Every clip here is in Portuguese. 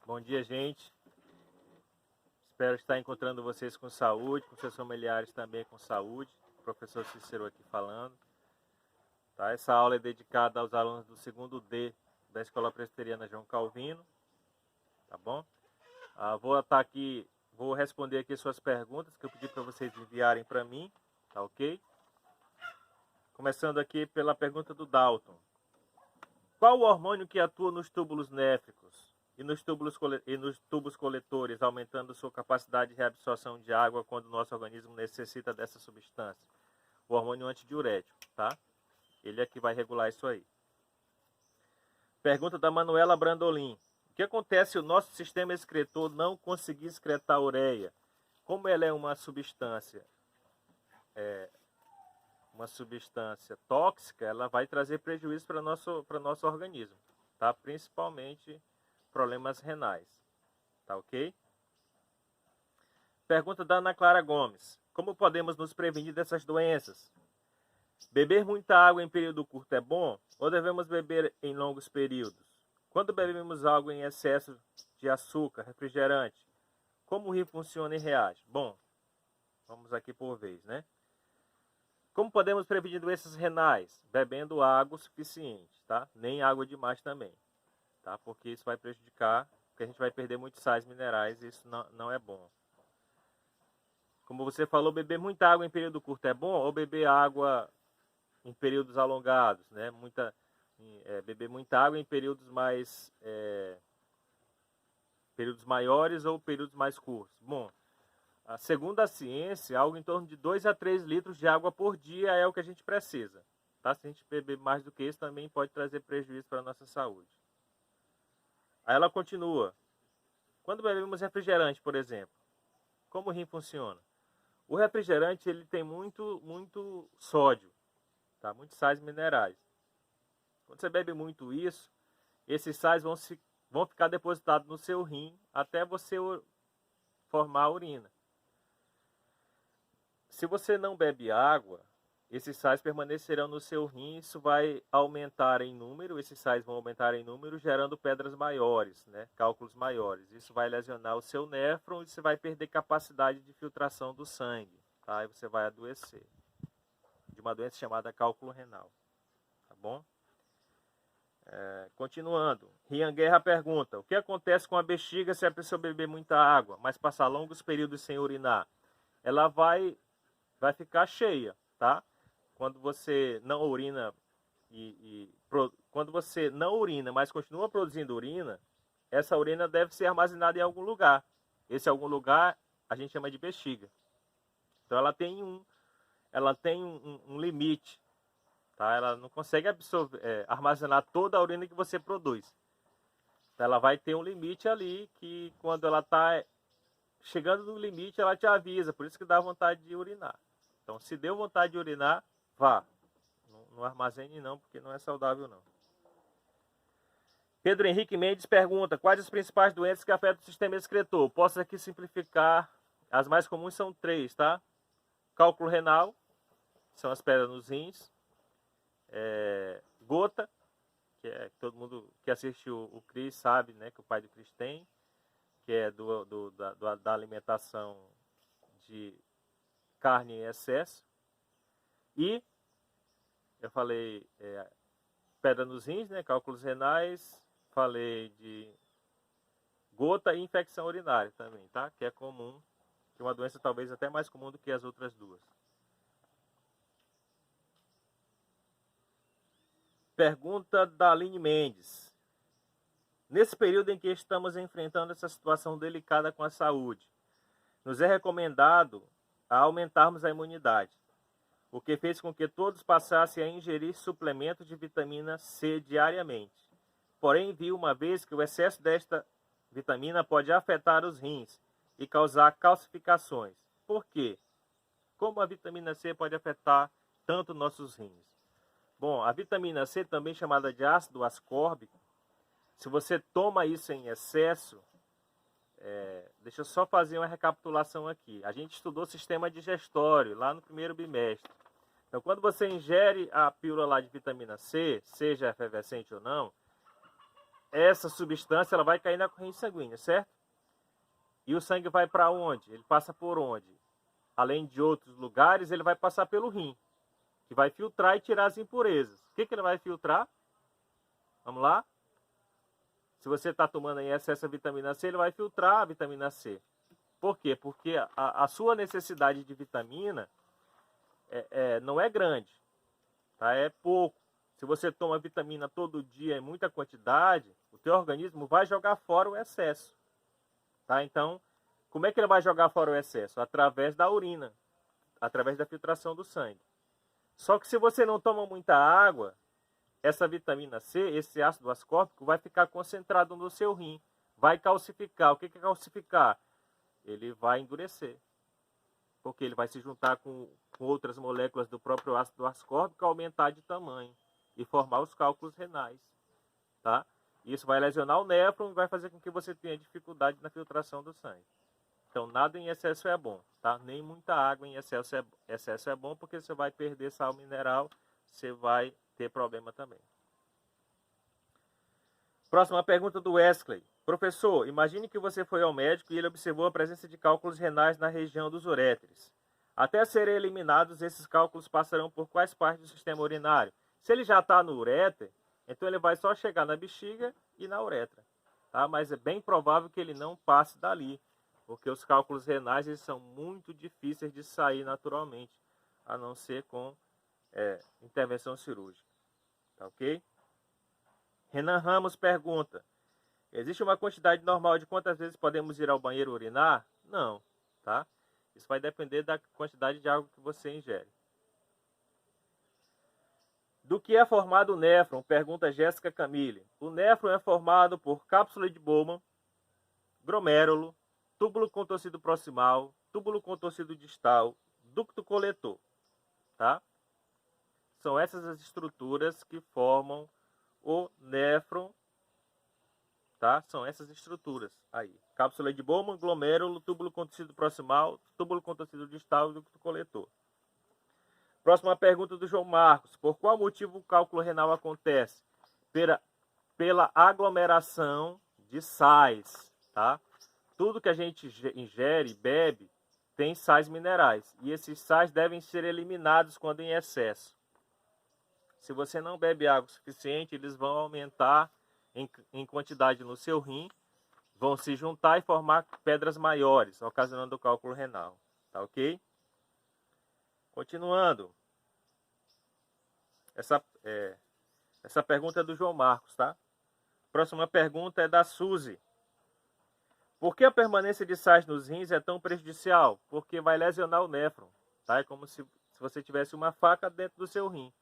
Bom dia, gente. Espero estar encontrando vocês com saúde, com seus familiares também com saúde. Professor Cícero aqui falando. Tá? Essa aula é dedicada aos alunos do segundo D da Escola Presbiteriana João Calvino. Tá bom? Vou responder aqui suas perguntas que eu pedi para vocês enviarem para mim. Tá ok? Começando aqui pela pergunta do Dalton. Qual o hormônio que atua nos túbulos néfricos e nos tubos coletores, aumentando sua capacidade de reabsorção de água quando o nosso organismo necessita dessa substância? O hormônio antidiurético, tá? Ele é que vai regular isso aí. Pergunta da Manuela Brandolin. O que acontece se o nosso sistema excretor não conseguir excretar a ureia? Como ela é uma substância tóxica, ela vai trazer prejuízo para o nosso organismo, tá? Principalmente problemas renais, tá ok? Pergunta da Ana Clara Gomes. Como podemos nos prevenir dessas doenças? Beber muita água em período curto é bom ou devemos beber em longos períodos? Quando bebemos água em excesso de açúcar, refrigerante, como o rim funciona e reage? Bom, vamos aqui por vez, né? Como podemos prevenir doenças renais? Bebendo água o suficiente, tá? Nem água demais também, tá? Porque isso vai prejudicar, porque a gente vai perder muitos sais minerais e isso não é bom. Como você falou, beber muita água em período curto é bom ou beber água em períodos alongados, né? Beber muita água em períodos períodos maiores ou períodos mais curtos? Bom, segundo a ciência, algo em torno de 2 a 3 litros de água por dia é o que a gente precisa. Tá? Se a gente beber mais do que isso, também pode trazer prejuízo para a nossa saúde. Aí ela continua. Quando bebemos refrigerante, por exemplo, como o rim funciona? O refrigerante ele tem muito sódio, tá? Muitos sais minerais. Quando você bebe muito isso, esses sais vão ficar depositados no seu rim até você formar a urina. Se você não bebe água, esses sais permanecerão no seu rim, isso vai aumentar em número, esses sais vão aumentar em número, gerando pedras maiores, né? Cálculos maiores. Isso vai lesionar o seu néfron e você vai perder capacidade de filtração do sangue, tá? E você vai adoecer de uma doença chamada cálculo renal, tá bom? Continuando, Rian Guerra pergunta, o que acontece com a bexiga se a pessoa beber muita água, mas passar longos períodos sem urinar? Ela vai ficar cheia, tá? Quando você não urina quando você não urina, mas continua produzindo urina, essa urina deve ser armazenada em algum lugar. Esse algum lugar a gente chama de bexiga. Então ela tem um limite, tá? Ela não consegue armazenar toda a urina que você produz. Então ela vai ter um limite ali que quando ela está chegando no limite ela te avisa, por isso que dá vontade de urinar. Então se deu vontade de urinar, vá. Não armazene não, porque não é saudável não. Pedro Henrique Mendes pergunta, quais as principais doenças que afetam o sistema excretor? Posso aqui simplificar, as mais comuns são 3, tá? Cálculo renal, são as pedras nos rins. Gota, que todo mundo que assistiu o Cris sabe, né, que o pai do Cris tem, que é da alimentação de carne em excesso. E eu falei pedra nos rins, né, cálculos renais, falei de gota e infecção urinária também, tá? Que é comum, que é uma doença talvez até mais comum do que as outras duas. Pergunta da Aline Mendes. Nesse período em que estamos enfrentando essa situação delicada com a saúde, nos é recomendado aumentarmos a imunidade, o que fez com que todos passassem a ingerir suplementos de vitamina C diariamente. Porém, vi uma vez que o excesso desta vitamina pode afetar os rins e causar calcificações. Por quê? Como a vitamina C pode afetar tanto nossos rins? Bom, a vitamina C, também chamada de ácido ascórbico, se você toma isso em excesso, deixa eu só fazer uma recapitulação aqui. A gente estudou sistema digestório lá no primeiro bimestre. Então, quando você ingere a pílula lá de vitamina C, seja efervescente ou não, essa substância ela vai cair na corrente sanguínea, certo? E o sangue vai para onde? Ele passa por onde? Além de outros lugares, ele vai passar pelo rim, que vai filtrar e tirar as impurezas. O que ele vai filtrar? Vamos lá? Se você está tomando em excesso a vitamina C, ele vai filtrar a vitamina C. Por quê? Porque a sua necessidade de vitamina não é grande, tá? É pouco. Se você toma vitamina todo dia em muita quantidade, o teu organismo vai jogar fora o excesso. Tá? Então, como é que ele vai jogar fora o excesso? Através da urina, através da filtração do sangue. Só que se você não toma muita água, essa vitamina C, esse ácido ascórbico, vai ficar concentrado no seu rim. Vai calcificar. O que é calcificar? Ele vai endurecer. Porque ele vai se juntar com outras moléculas do próprio ácido ascórbico, aumentar de tamanho e formar os cálculos renais, tá? Isso vai lesionar o néfron e vai fazer com que você tenha dificuldade na filtração do sangue. Então, nada em excesso é bom, tá? Nem muita água em excesso é bom, porque você vai perder sal mineral, você vai ter problema também. Próxima pergunta do Wesley. Professor, imagine que você foi ao médico e ele observou a presença de cálculos renais na região dos uréteres. Até serem eliminados, esses cálculos passarão por quais partes do sistema urinário? Se ele já está no uréter, então ele vai só chegar na bexiga e na uretra. Tá? Mas é bem provável que ele não passe dali, porque os cálculos renais eles são muito difíceis de sair naturalmente, a não ser com intervenção cirúrgica. Tá ok? Renan Ramos pergunta: existe uma quantidade normal de quantas vezes podemos ir ao banheiro urinar? Não, tá? Isso vai depender da quantidade de água que você ingere. Do que é formado o néfron? Pergunta Jéssica Camille. O néfron é formado por cápsula de Bowman, glomérulo, túbulo contorcido proximal, túbulo contorcido distal, ducto coletor, tá? São essas as estruturas que formam o néfron, tá? São essas estruturas aí. Cápsula de Bowman, glomérulo, túbulo contorcido proximal, túbulo contorcido distal e ducto coletor. Próxima pergunta do João Marcos. Por qual motivo o cálculo renal acontece? Pela aglomeração de sais, tá? Tudo que a gente ingere, bebe, tem sais minerais. E esses sais devem ser eliminados quando em excesso. Se você não bebe água suficiente, eles vão aumentar em quantidade no seu rim, vão se juntar e formar pedras maiores, ocasionando o cálculo renal. Tá ok? Continuando. Essa pergunta é do João Marcos, tá? Próxima pergunta é da Suzy. Por que a permanência de sais nos rins é tão prejudicial? Porque vai lesionar o néfron, tá? É como se você tivesse uma faca dentro do seu rim,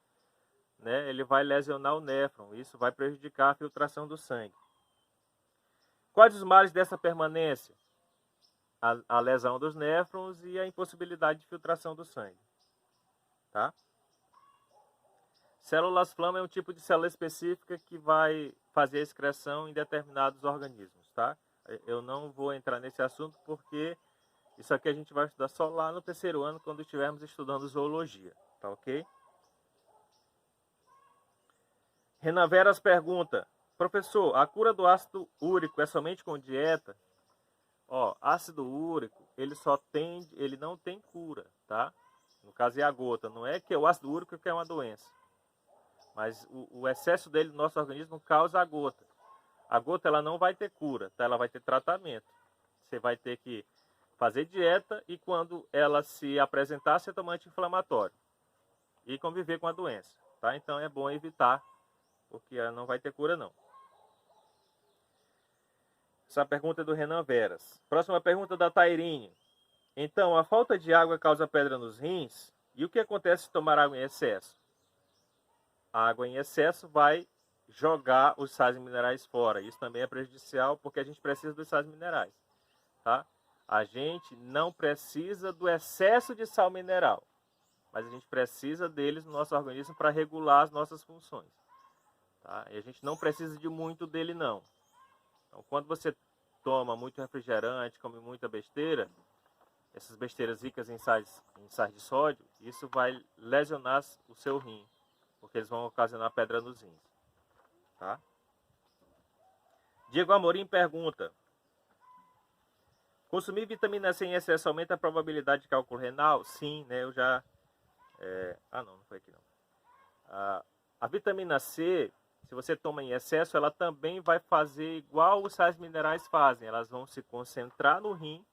né? Ele vai lesionar o néfron, isso vai prejudicar a filtração do sangue. Quais os males dessa permanência? A lesão dos néfrons e a impossibilidade de filtração do sangue, tá? Células flama é um tipo de célula específica que vai fazer a excreção em determinados organismos, tá? Eu não vou entrar nesse assunto porque isso aqui a gente vai estudar só lá no terceiro ano, quando estivermos estudando zoologia, tá ok? Renan Veras pergunta: professor, a cura do ácido úrico é somente com dieta? Ó, ácido úrico, ele não tem cura, tá? No caso é a gota, não é que é o ácido úrico que é uma doença. Mas o excesso dele no nosso organismo causa a gota. A gota ela não vai ter cura, tá? Ela vai ter tratamento. Você vai ter que fazer dieta e quando ela se apresentar, você toma anti-inflamatório. E conviver com a doença, tá? Então é bom evitar, porque ela não vai ter cura não. Essa pergunta é do Renan Veras. Próxima pergunta da Tairine. Então, a falta de água causa pedra nos rins? E o que acontece se tomar água em excesso? A água em excesso vai jogar os sais minerais fora. Isso também é prejudicial porque a gente precisa dos sais minerais, tá? A gente não precisa do excesso de sal mineral, mas a gente precisa deles no nosso organismo para regular as nossas funções, tá? E a gente não precisa de muito dele não. Então, quando você toma muito refrigerante, come muita besteira, essas besteiras ricas em sais de sódio, isso vai lesionar o seu rim, porque eles vão ocasionar pedra nos rins, tá? Diego Amorim pergunta: consumir vitamina C em excesso aumenta a probabilidade de cálculo renal? Sim, né? Eu já... não foi aqui não. A vitamina C, se você toma em excesso, ela também vai fazer igual os sais minerais fazem. Elas vão se concentrar no rim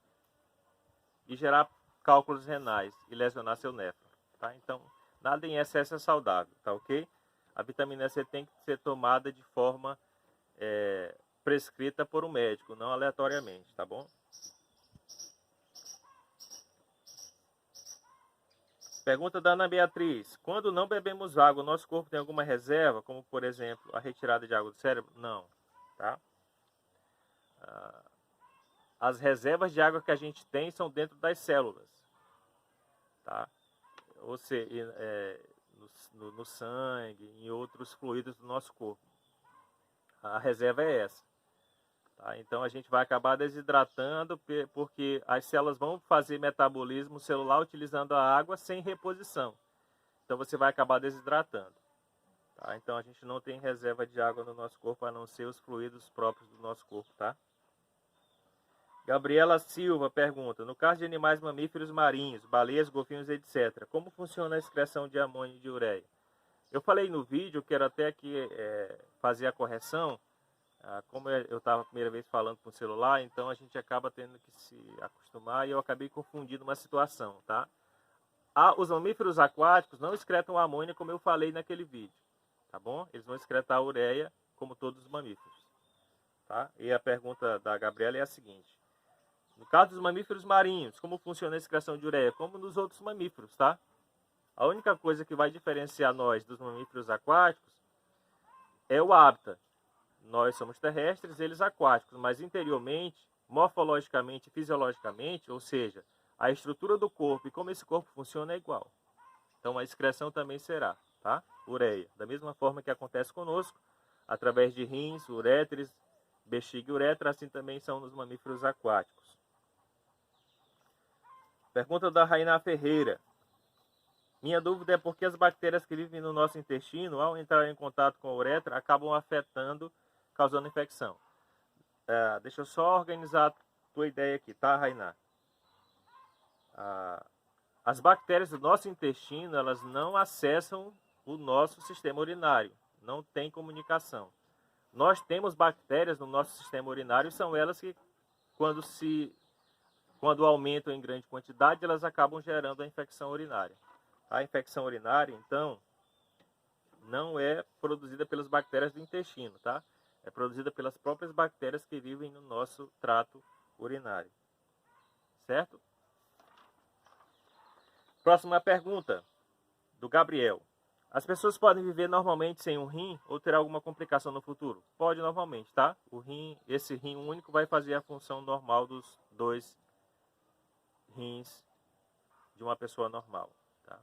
e gerar cálculos renais e lesionar seu néfron, tá? Então, nada em excesso é saudável, tá ok? A vitamina C tem que ser tomada de forma prescrita por um médico, não aleatoriamente, tá bom? Pergunta da Ana Beatriz: quando não bebemos água, nosso corpo tem alguma reserva, como por exemplo a retirada de água do cérebro? Não, tá? As reservas de água que a gente tem são dentro das células, tá? Ou seja, no sangue, em outros fluidos do nosso corpo. A reserva é essa. Tá? Então a gente vai acabar desidratando porque as células vão fazer metabolismo celular utilizando a água sem reposição. Então você vai acabar desidratando. Tá? Então a gente não tem reserva de água no nosso corpo a não ser os fluidos próprios do nosso corpo, tá? Gabriela Silva pergunta: no caso de animais mamíferos marinhos, baleias, golfinhos, etc., como funciona a excreção de amônio e de ureia? Eu falei no vídeo, quero até aqui fazer a correção. Como eu estava a primeira vez falando com o celular, então a gente acaba tendo que se acostumar e eu acabei confundindo uma situação, tá? Os mamíferos aquáticos não excretam amônia, como eu falei naquele vídeo, tá bom? Eles vão excretar a ureia, como todos os mamíferos, tá? E a pergunta da Gabriela é a seguinte: no caso dos mamíferos marinhos, como funciona a excreção de ureia? Como nos outros mamíferos, tá? A única coisa que vai diferenciar nós dos mamíferos aquáticos é o hábitat. Nós somos terrestres, eles aquáticos, mas interiormente, morfologicamente e fisiologicamente, ou seja, a estrutura do corpo e como esse corpo funciona é igual. Então a excreção também será, tá? Ureia. Da mesma forma que acontece conosco, através de rins, uréteres, bexiga e uretra, assim também são nos mamíferos aquáticos. Pergunta da Rainá Ferreira: minha dúvida é por que as bactérias que vivem no nosso intestino, ao entrar em contato com a uretra, acabam afetando, causando infecção. Deixa eu só organizar a tua ideia aqui, tá, Rainá? As bactérias do nosso intestino, elas não acessam o nosso sistema urinário. Não tem comunicação. Nós temos bactérias no nosso sistema urinário e são elas que, quando aumentam em grande quantidade, elas acabam gerando a infecção urinária. A infecção urinária, então, não é produzida pelas bactérias do intestino, tá? É produzida pelas próprias bactérias que vivem no nosso trato urinário. Certo? Próxima pergunta, do Gabriel: as pessoas podem viver normalmente sem um rim ou ter alguma complicação no futuro? Pode normalmente, tá? Esse rim único vai fazer a função normal dos 2 rins de uma pessoa normal, tá?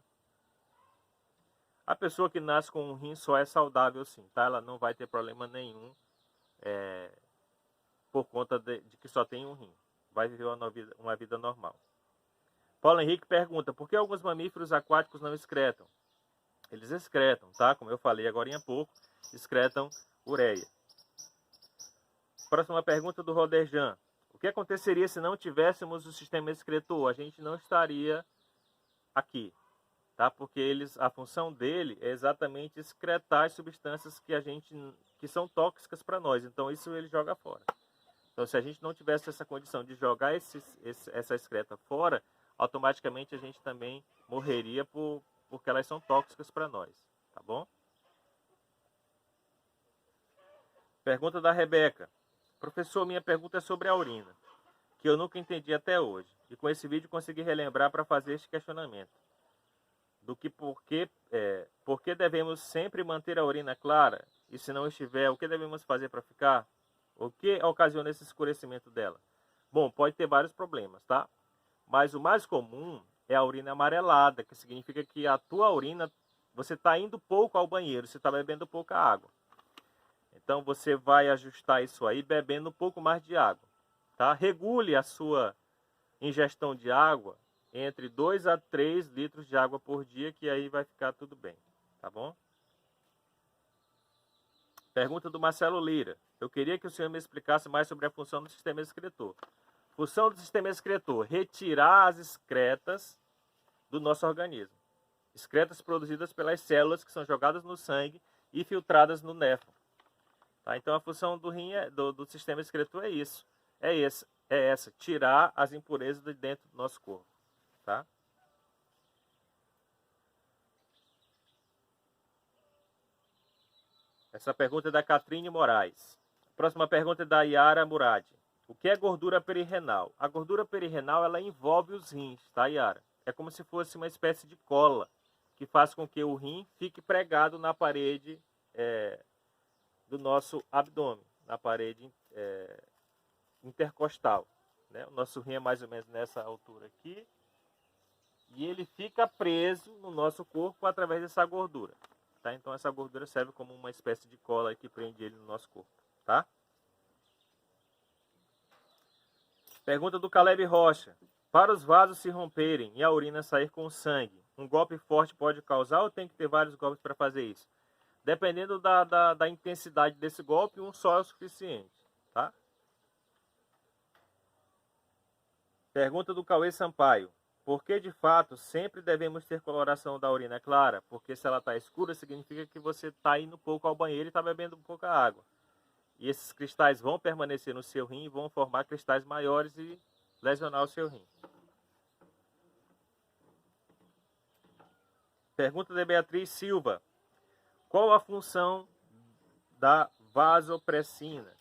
A pessoa que nasce com um rim só é saudável sim, tá? Ela não vai ter problema nenhum por conta de que só tem um rim. Vai viver uma vida normal. Paulo Henrique pergunta: por que alguns mamíferos aquáticos não excretam? Eles excretam, tá? Como eu falei agora há pouco, excretam ureia. Próxima pergunta do Rodejan: o que aconteceria se não tivéssemos o sistema excretor? A gente não estaria aqui, tá? Porque a função dele é exatamente excretar as substâncias que são tóxicas para nós. Então isso ele joga fora. Então se a gente não tivesse essa condição de jogar essa excreta fora, automaticamente a gente também morreria porque elas são tóxicas para nós, tá bom? Pergunta da Rebeca: professor, minha pergunta é sobre a urina, que eu nunca entendi até hoje. E com esse vídeo consegui relembrar para fazer este questionamento. Por que devemos sempre manter a urina clara? E se não estiver, o que devemos fazer para ficar? O que ocasiona esse escurecimento dela? Bom, pode ter vários problemas, tá? Mas o mais comum é a urina amarelada, que significa que a tua urina, você está indo pouco ao banheiro, você está bebendo pouca água. Então você vai ajustar isso aí bebendo um pouco mais de água, tá? Regule a sua ingestão de água entre 2 a 3 litros de água por dia, que aí vai ficar tudo bem, tá bom? Pergunta do Marcelo Lira: Eu queria que o senhor me explicasse mais sobre a função do sistema excretor. Função do sistema excretor: retirar as excretas do nosso organismo. Excretas produzidas pelas células que são jogadas no sangue e filtradas no néfron. Tá? Então a função do rim, do sistema excretor é isso. É essa, tirar as impurezas de dentro do nosso corpo. Tá? Essa pergunta é da Catrine Moraes. Próxima pergunta é da Yara Murad. O que é gordura perirenal? A gordura perirenal, ela envolve os rins, tá, Yara? É como se fosse uma espécie de cola que faz com que o rim fique pregado na parede do nosso abdômen, na parede intercostal. Né? O nosso rim é mais ou menos nessa altura aqui. E ele fica preso no nosso corpo através dessa gordura. Tá? Então essa gordura serve como uma espécie de cola que prende ele no nosso corpo. Tá? Pergunta do Caleb Rocha. Para os vasos se romperem e a urina sair com sangue, um golpe forte pode causar ou tem que ter vários golpes para fazer isso? Dependendo da intensidade desse golpe, um só é o suficiente. Tá? Pergunta do Cauê Sampaio. Por que de fato sempre devemos ter coloração da urina clara? Porque se ela está escura, significa que você está indo pouco ao banheiro e está bebendo pouca água. E esses cristais vão permanecer no seu rim e vão formar cristais maiores e lesionar o seu rim. Pergunta de Beatriz Silva. Qual a função da vasopressina?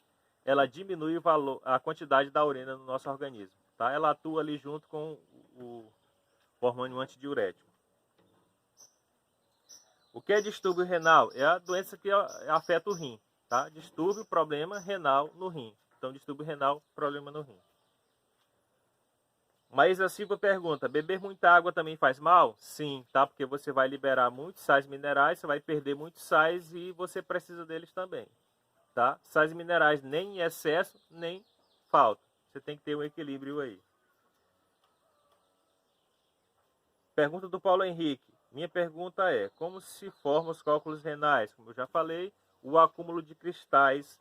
Ela diminui a quantidade da urina no nosso organismo. Tá? Ela atua ali junto com o hormônio antidiurético. O que é distúrbio renal? É a doença que afeta o rim. Tá? Distúrbio, problema renal no rim. Então, distúrbio renal, problema no rim. Maísa Silva pergunta, beber muita água também faz mal? Sim, tá? Porque você vai liberar muitos sais minerais, você vai perder muitos sais e você precisa deles também. Tá? Sais minerais nem em excesso, nem falta. Você tem que ter um equilíbrio aí. Pergunta do Paulo Henrique. Minha pergunta é, como se formam os cálculos renais? Como eu já falei, o acúmulo de cristais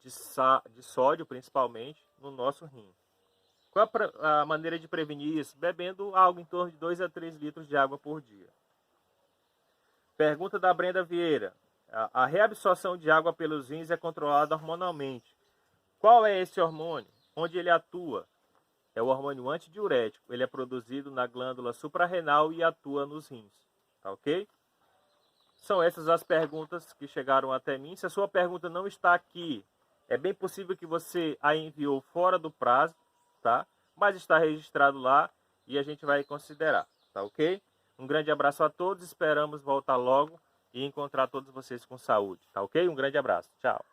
de sódio, principalmente, no nosso rim. Qual a maneira de prevenir isso? Bebendo algo em torno de 2 a 3 litros de água por dia. Pergunta da Brenda Vieira. A reabsorção de água pelos rins é controlada hormonalmente. Qual é esse hormônio? Onde ele atua? É o hormônio antidiurético. Ele é produzido na glândula suprarrenal e atua nos rins. Tá ok? São essas as perguntas que chegaram até mim. Se a sua pergunta não está aqui, é bem possível que você a enviou fora do prazo, tá? Mas está registrado lá e a gente vai considerar, tá ok? Um grande abraço a todos, esperamos voltar logo e encontrar todos vocês com saúde, tá ok? Um grande abraço, tchau!